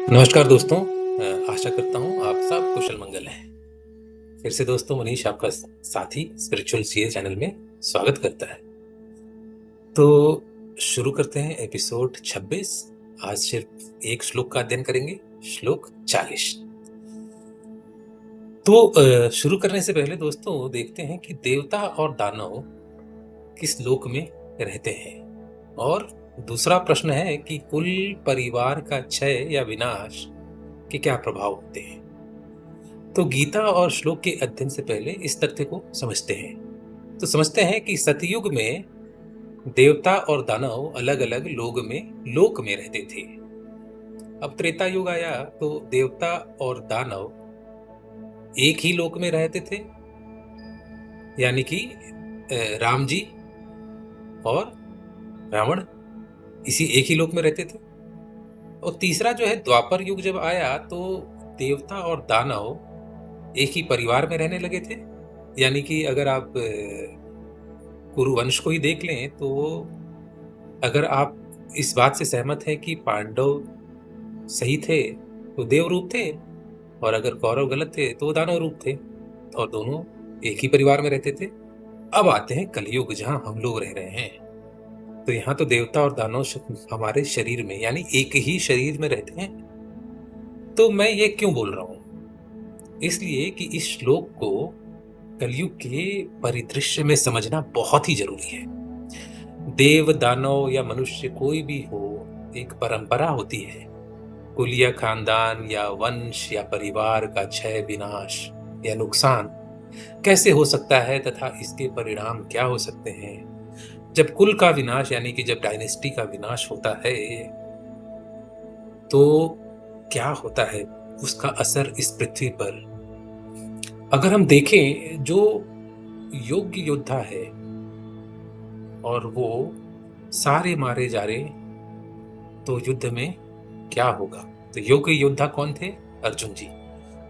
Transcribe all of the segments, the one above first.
नमस्कार दोस्तों। आशा करता हूँ आप सब कुशल मंगल हैं। फिर से दोस्तों मनीष आपका साथी स्पिरिचुअल सीए चैनल में स्वागत करता है। तो शुरू करते हैं एपिसोड 26। आज सिर्फ एक श्लोक का अध्ययन करेंगे, श्लोक 40। तो शुरू करने से पहले दोस्तों देखते हैं कि देवता और दानव किस लोक में रहते हैं, और दूसरा प्रश्न है कि कुल परिवार का क्षय या विनाश के क्या प्रभाव होते हैं। तो गीता और श्लोक के अध्ययन से पहले इस तथ्य को समझते हैं। तो समझते हैं कि सतयुग में देवता और दानव अलग अलग लोक में रहते थे। अब त्रेता युग आया तो देवता और दानव एक ही लोक में रहते थे, यानी कि राम जी और रावण इसी एक ही लोक में रहते थे। और तीसरा जो है द्वापर युग जब आया तो देवता और दानव एक ही परिवार में रहने लगे थे। यानी कि अगर आप कुरुवंश को ही देख लें तो अगर आप इस बात से सहमत हैं कि पांडव सही थे तो देव रूप थे, और अगर कौरव गलत थे तो दानव रूप थे, और दोनों एक ही परिवार में रहते थे। अब आते हैं कलयुग जहां हम लोग रह रहे हैं। तो यहाँ तो देवता और दानव हमारे शरीर में यानी एक ही शरीर में रहते हैं। तो मैं ये क्यों बोल रहा हूं? इसलिए कि इस श्लोक को कलयुग के परिदृश्य में समझना बहुत ही जरूरी है। देव दानव या मनुष्य कोई भी हो, एक परंपरा होती है। कुल या खानदान या वंश या परिवार का क्षय विनाश या नुकसान कैसे हो सकता है तथा इसके परिणाम क्या हो सकते हैं। जब कुल का विनाश यानी कि जब डायनेस्टी का विनाश होता है तो क्या होता है उसका असर इस पृथ्वी पर। अगर हम देखें जो योग्य योद्धा है और वो सारे मारे जा रहे, तो युद्ध में क्या होगा? तो योग्य योद्धा कौन थे? अर्जुन जी।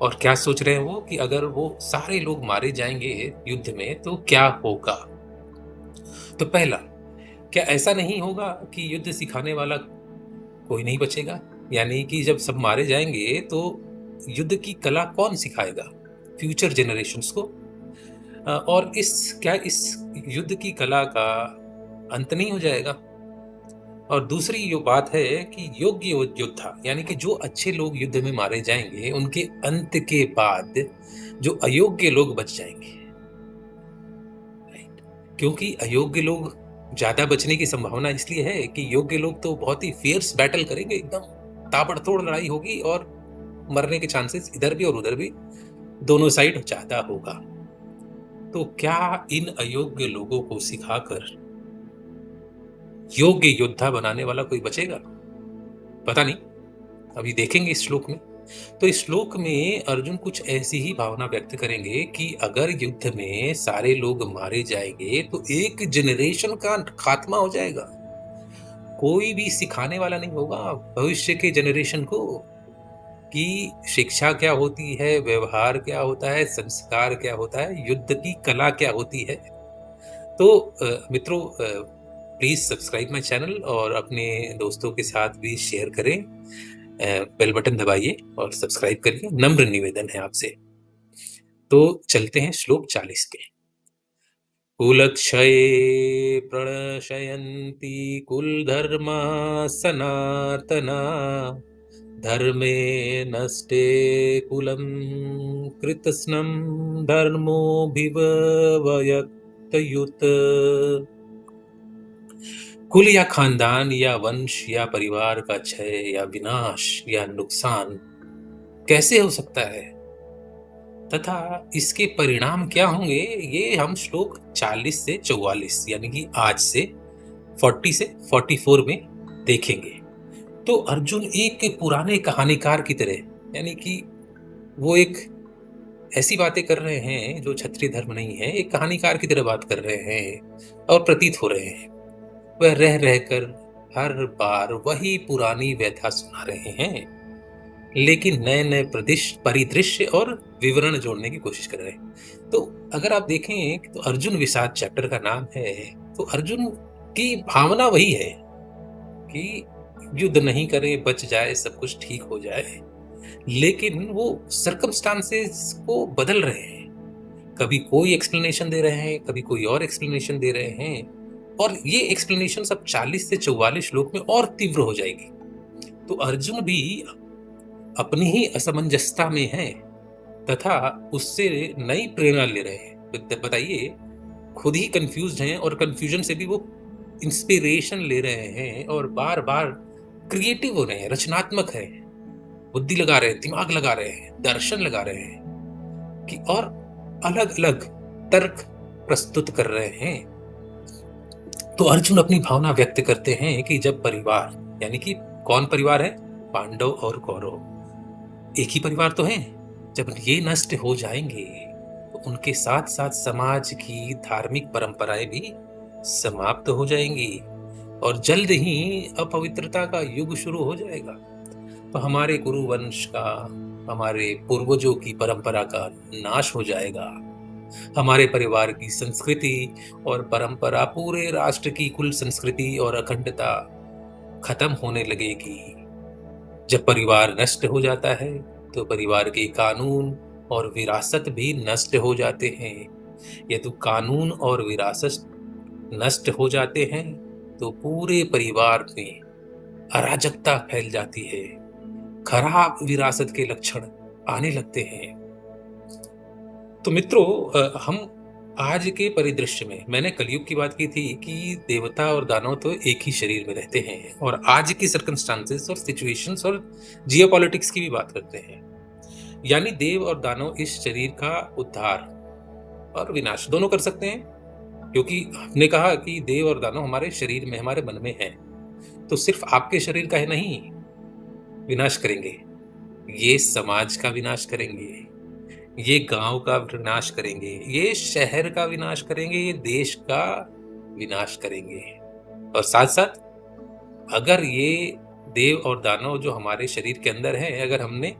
और क्या सोच रहे हैं वो कि अगर वो सारे लोग मारे जाएंगे युद्ध में तो क्या होगा? तो पहला, क्या ऐसा नहीं होगा कि युद्ध सिखाने वाला कोई नहीं बचेगा? यानी कि जब सब मारे जाएंगे तो युद्ध की कला कौन सिखाएगा फ्यूचर जनरेशंस को? और इस युद्ध की कला का अंत नहीं हो जाएगा? और दूसरी ये बात है कि योग्य योद्धा यानी कि जो अच्छे लोग युद्ध में मारे जाएंगे उनके अंत के बाद जो अयोग्य लोग बच जाएंगे, राइट? क्योंकि अयोग्य लोग ज्यादा बचने की संभावना इसलिए है कि योग्य लोग तो बहुत ही फियर्स बैटल करेंगे, एकदम ताबड़तोड़ लड़ाई होगी, और मरने के चांसेस इधर भी और उधर भी दोनों साइड ज्यादा होगा। तो क्या इन अयोग्य लोगों को सिखाकर योग्य योद्धा बनाने वाला कोई बचेगा? पता नहीं, अभी देखेंगे इस श्लोक में। तो इस श्लोक में अर्जुन कुछ ऐसी ही भावना व्यक्त करेंगे कि अगर युद्ध में सारे लोग मारे जाएंगे तो एक जनरेशन का खात्मा हो जाएगा। कोई भी सिखाने वाला नहीं होगा भविष्य के जनरेशन को कि शिक्षा क्या होती है, व्यवहार क्या होता है, संस्कार क्या होता है, युद्ध की कला क्या होती है। तो मित्रों, प्लीज सब्सक्राइब माय चैनल और अपने दोस्तों के साथ भी शेयर करें। बेल बटन दबाइए और सब्सक्राइब करिए, नम्र निवेदन है आपसे। तो चलते हैं श्लोक 40 के। कुलक्षये प्रणशयन्ति कुलधर्मा सनातना, धर्मे नष्टे कुलं कृतस्नं धर्मोऽभिववयत्तयुत्। कुल या खानदान या वंश या परिवार का क्षय या विनाश या नुकसान कैसे हो सकता है तथा इसके परिणाम क्या होंगे, ये हम श्लोक 40 से 44 यानी कि आज से 40 से 44 में देखेंगे। तो अर्जुन एक पुराने कहानीकार की तरह, यानी कि वो एक ऐसी बातें कर रहे हैं जो क्षत्रिय धर्म नहीं है, एक कहानीकार की तरह बात कर रहे हैं और प्रतीत हो रहे हैं। वह रह रहकर हर बार वही पुरानी व्यथा सुना रहे हैं, लेकिन नए नए परिदृश्य और विवरण जोड़ने की कोशिश कर रहे हैं। तो अगर आप देखें तो अर्जुन विषाद चैप्टर का नाम है, तो अर्जुन की भावना वही है कि युद्ध नहीं करें, बच जाए, सब कुछ ठीक हो जाए। लेकिन वो सर्कमस्टांसेस को बदल रहे हैं। कभी कोई एक्सप्लेनेशन दे रहे हैं, कभी कोई और एक्सप्लेनेशन दे रहे हैं, और ये एक्सप्लेनेशन सब 40 से 44 श्लोक में और तीव्र हो जाएगी। तो अर्जुन भी अपनी ही असमंजसता में है तथा उससे नई प्रेरणा ले रहे हैं। बताइए, खुद ही कंफ्यूज्ड हैं और कंफ्यूजन से भी वो इंस्पिरेशन ले रहे हैं और बार बार क्रिएटिव हो रहे हैं, रचनात्मक है, बुद्धि लगा रहे हैं, दिमाग लगा रहे हैं, दर्शन लगा रहे हैं कि और अलग अलग तर्क प्रस्तुत कर रहे हैं। तो अर्जुन अपनी भावना व्यक्त करते हैं कि जब परिवार, यानी कि कौन परिवार है, पांडव और कौरव एक ही परिवार तो हैं, जब ये नष्ट हो जाएंगे तो उनके साथ साथ समाज की धार्मिक परंपराएं भी समाप्त हो जाएंगी और जल्द ही अपवित्रता का युग शुरू हो जाएगा। तो हमारे कुरु वंश का, हमारे पूर्वजों की परंपरा का नाश हो जाएगा। हमारे परिवार की संस्कृति और परंपरा, पूरे राष्ट्र की कुल संस्कृति और अखंडता खत्म होने लगेगी। जब परिवार नष्ट हो जाता है तो परिवार के कानून और विरासत भी नष्ट हो जाते हैं। यदि कानून और विरासत नष्ट हो जाते हैं तो पूरे परिवार में अराजकता फैल जाती है, खराब विरासत के लक्षण आने लगते हैं। तो मित्रों, हम आज के परिदृश्य में, मैंने कलयुग की बात की थी कि देवता और दानव तो एक ही शरीर में रहते हैं, और आज की सर्कमस्टांसेस और सिचुएशंस और जियोपॉलिटिक्स की भी बात करते हैं। यानी देव और दानव इस शरीर का उद्धार और विनाश दोनों कर सकते हैं, क्योंकि हमने कहा कि देव और दानव हमारे शरीर में, हमारे मन में है। तो सिर्फ आपके शरीर का है नहीं विनाश करेंगे, ये समाज का विनाश करेंगे, ये गांव का विनाश करेंगे, ये शहर का विनाश करेंगे, ये देश का विनाश करेंगे। और साथ साथ अगर ये देव और दानव जो हमारे शरीर के अंदर है, अगर हमने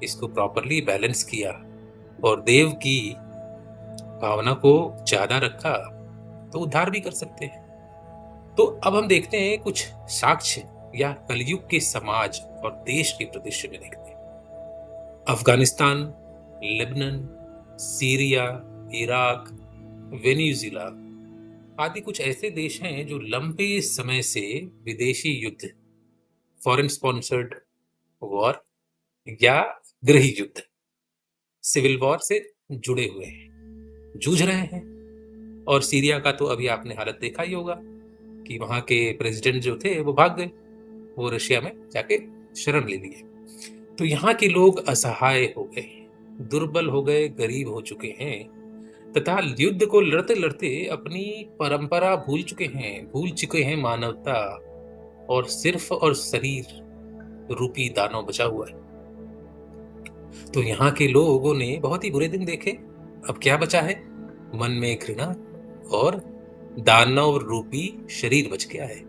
इसको प्रॉपरली बैलेंस किया और देव की भावना को ज्यादा रखा तो उद्धार भी कर सकते हैं। तो अब हम देखते हैं कुछ साक्ष्य या कलयुग के समाज और देश के परिदृश्य में देखते हैं। Afghanistan, Lebanon, Syria, Iraq, Venezuela आदि कुछ ऐसे देश हैं जो लंबे समय से विदेशी युद्ध, फॉरेन स्पॉन्सर्ड वॉर या गृह युद्ध, सिविल वॉर से जुड़े हुए हैं, जूझ रहे हैं। और सीरिया का तो अभी आपने हालत देखा ही होगा कि वहां के प्रेसिडेंट जो थे वो भाग गए, वो रशिया में जाके शरण ले लिए। तो यहाँ के लोग असहाय हो गए, दुर्बल हो गए, गरीब हो चुके हैं तथा युद्ध को लड़ते लड़ते अपनी परंपरा भूल चुके हैं मानवता, और सिर्फ और शरीर रूपी दानव बचा हुआ है। तो यहाँ के लोगों ने बहुत ही बुरे दिन देखे। अब क्या बचा है? मन में घृणा और दानव रूपी शरीर बच गया है।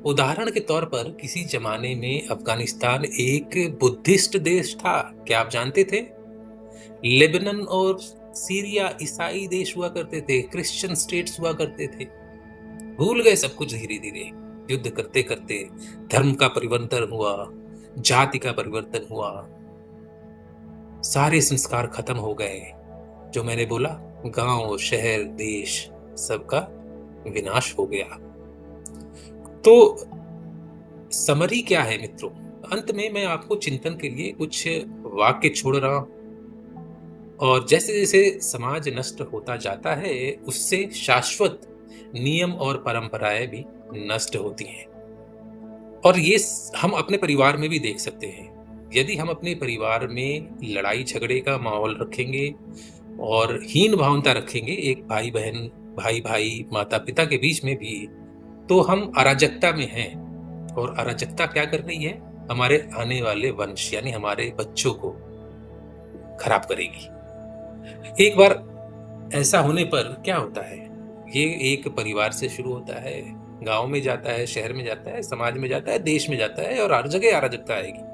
उदाहरण के तौर पर किसी जमाने में अफगानिस्तान एक बुद्धिस्ट देश था, क्या आप जानते थे? लेबनान और सीरिया ईसाई देश हुआ करते थे, क्रिश्चियन स्टेट्स हुआ करते थे। भूल गए सब कुछ धीरे धीरे, युद्ध करते करते धर्म का परिवर्तन हुआ, जाति का परिवर्तन हुआ, सारे संस्कार खत्म हो गए। जो मैंने बोला, गांव, शहर, देश, सबका विनाश हो गया। तो समरी क्या है मित्रों? अंत में मैं आपको चिंतन के लिए कुछ वाक्य छोड़ रहा हूं। और जैसे जैसे समाज नष्ट होता जाता है, उससे शाश्वत नियम और परंपराएं भी नष्ट होती हैं। और ये हम अपने परिवार में भी देख सकते हैं। यदि हम अपने परिवार में लड़ाई झगड़े का माहौल रखेंगे और हीन भावना रखेंगे एक भाई बहन, भाई भाई, माता पिता के बीच में भी, तो हम अराजकता में हैं। और अराजकता क्या कर रही है? हमारे आने वाले वंश यानी हमारे बच्चों को खराब करेगी। एक बार ऐसा होने पर क्या होता है, ये एक परिवार से शुरू होता है, गांव में जाता है, शहर में जाता है, समाज में जाता है, देश में जाता है, और हर जगह अराजकता आएगी।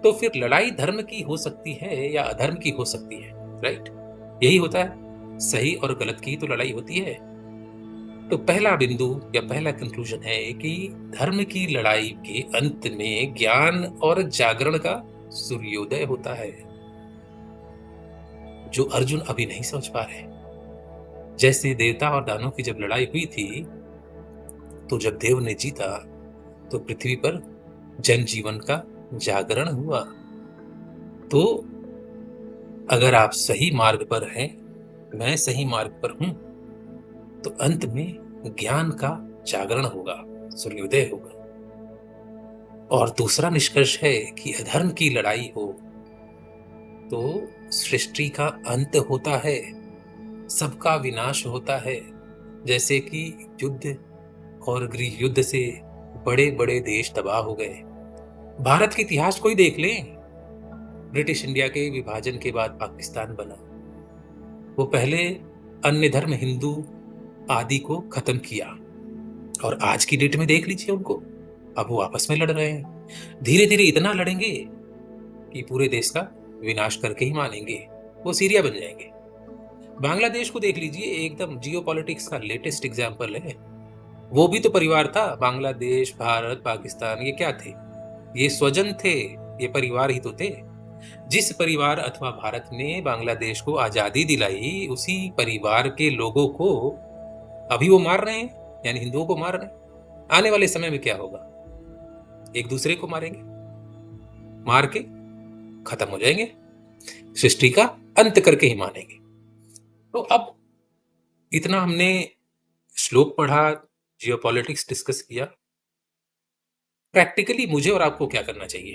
तो फिर लड़ाई धर्म की हो सकती है या अधर्म की हो सकती है, राइट? यही होता है, सही और गलत की तो लड़ाई होती है। तो पहला बिंदु या पहला कंक्लूजन है कि धर्म की लड़ाई के अंत में ज्ञान और जागरण का सूर्योदय होता है, जो अर्जुन अभी नहीं समझ पा रहे। जैसे देवता और दानव की जब लड़ाई हुई थी, तो जब देव ने जीता तो पृथ्वी पर जनजीवन का जागरण हुआ। तो अगर आप सही मार्ग पर हैं, मैं सही मार्ग पर हूं, तो अंत में ज्ञान का जागरण होगा, सूर्योदय होगा। और दूसरा निष्कर्ष है कि अधर्म की लड़ाई हो तो सृष्टि का अंत होता है, सबका विनाश होता है। जैसे कि युद्ध और गृह युद्ध से बड़े बड़े देश तबाह हो गए। भारत के इतिहास को ही देख लें। ब्रिटिश इंडिया के विभाजन के बाद पाकिस्तान बना, वो पहले अन्य धर्म हिंदू आदि को खत्म किया, और आज की डेट में देख लीजिए उनको, अब वो आपस में लड़ रहे हैं। धीरे धीरे इतना लड़ेंगे कि पूरे देश का विनाश करके ही मानेंगे, वो सीरिया बन जाएंगे। बांग्लादेश को देख लीजिए, एकदम जियोपॉलिटिक्स का लेटेस्ट एग्जाम्पल है। वो भी तो परिवार था। बांग्लादेश, भारत, पाकिस्तान, ये क्या थे? ये स्वजन थे, ये परिवार ही तो थे। जिस परिवार अथवा भारत ने बांग्लादेश को आजादी दिलाई, उसी परिवार के लोगों को अभी वो मार रहे हैं, यानी हिंदुओं को मार रहे हैं। आने वाले समय में क्या होगा? एक दूसरे को मारेंगे, मार के खत्म हो जाएंगे, सृष्टि का अंत करके ही मानेंगे। तो अब इतना हमने श्लोक पढ़ा, जियोपॉलिटिक्स डिस्कस किया। प्रैक्टिकली मुझे और आपको क्या करना चाहिए?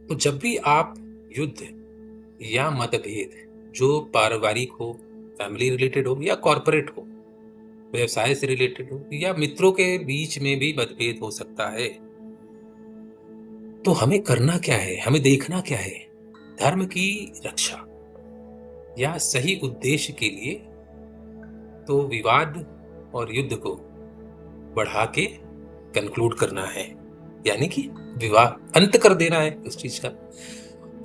तो जब भी आप युद्ध या मतभेद, जो पारिवारिक हो, फैमिली रिलेटेड हो, या कॉर्पोरेट हो, व्यवसाय से रिलेटेड हो, या मित्रों के बीच में भी मतभेद हो सकता है, तो हमें करना क्या है? हमें देखना क्या है? धर्म की रक्षा या सही उद्देश्य के लिए तो विवाद और युद्ध को बढ़ा के कंक्लूड करना है, यानी कि विवाह अंत कर देना है उस चीज का।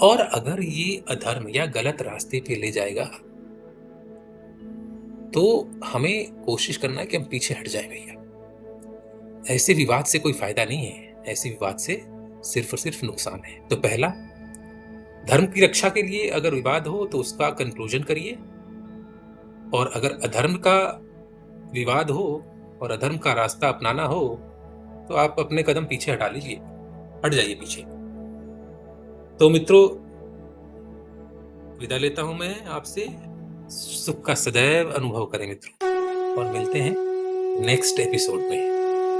और अगर ये अधर्म या गलत रास्ते पे ले जाएगा, तो हमें कोशिश करना है कि हम पीछे हट जाएं भैया। ऐसे विवाद से कोई फायदा नहीं है, ऐसे विवाद से सिर्फ और सिर्फ नुकसान है। तो पहला, धर्म की रक्षा के लिए अगर विवाद हो तो उसका कंक्लूजन करिए, और अगर अधर्म का विवाद हो और अधर्म का रास्ता अपनाना हो, तो आप अपने कदम पीछे हटा लीजिए, हट जाइए पीछे। तो मित्रों, विदा लेता हूं मैं आपसे। सुख का सदैव अनुभव करें मित्रों, और मिलते हैं नेक्स्ट एपिसोड में।